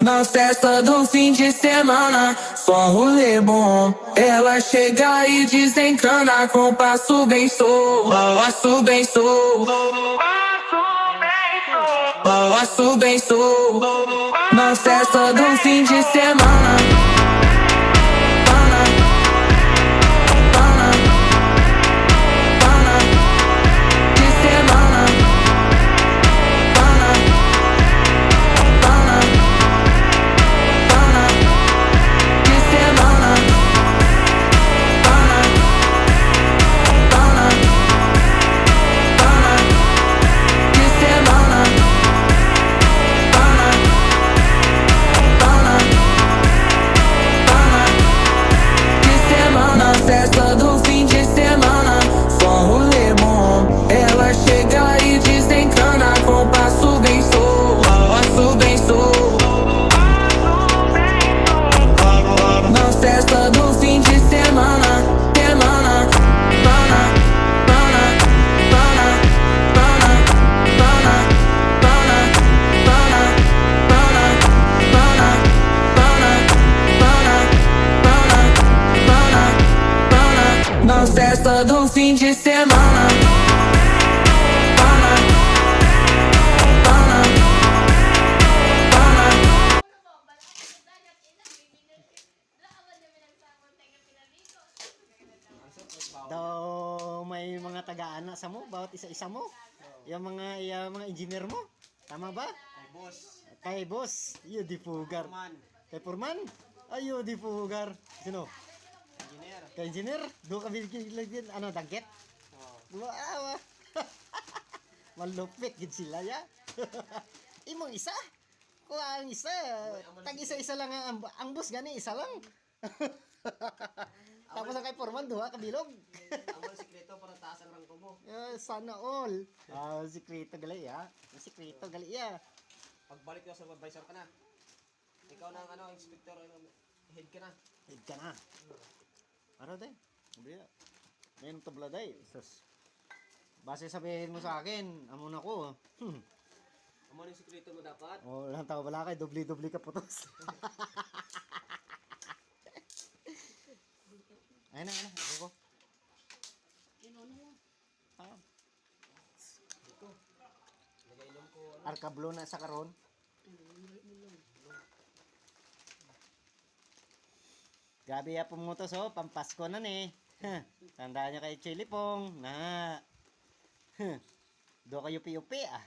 Na festa do fim de semana, só rolê bom. Ela chega e desencana com passo bem solto, passo bem solto, passo bem solto. Na festa do fim de semana. Festa do fim de semana, só rolê bom. Ela chega e desencana com passo bem solto, passo bem solto. Na festa do fim de semana, semana, pana, pana, pana, pana, pana, pana, pana, pana, pana, pana, pana, pana. Na festa do fim de semana. Pana, pana, pana. Daw may mga taga-ana sa mo, bawat isa-isa mo. Yung mga engineer mo. Tama ba? Kay boss. Kay boss, iyo di pugar. Man. Kay Purman, ayo di pugar. Sino? Engineer. Kay engineer, do ka bilgin ano dagget. Oh. Wow. Malupit gid sila ya. Imong isa. Kuha ang isa. Tag isa-isa lang ang boss gani isa lang. Tapos ang kay Purman duha ka bilog. Amo sikreto para taas ang rangko mo. Sana all. Sikreto gali ya. Sikreto gali ya. Pagbalik ko sa supervisor ka na. Ikaw na ang ano, inspector, head ka na. Head ka na. Ano day? Biya. Ngayon tabla day. Sus. Base sabihin mo sa akin, amo na ko. Amo yung sikreto mo dapat. Oh, lang tao wala kay dubli-dubli ka putos. Ayun na. Ako. Dito. Nagainom ko. Arkablo na sa karon. Gabi ya pumutos oh, pampasko na ni. Tandaan niyo kay Chili Pong na. Do kayo yupi-yupi ah.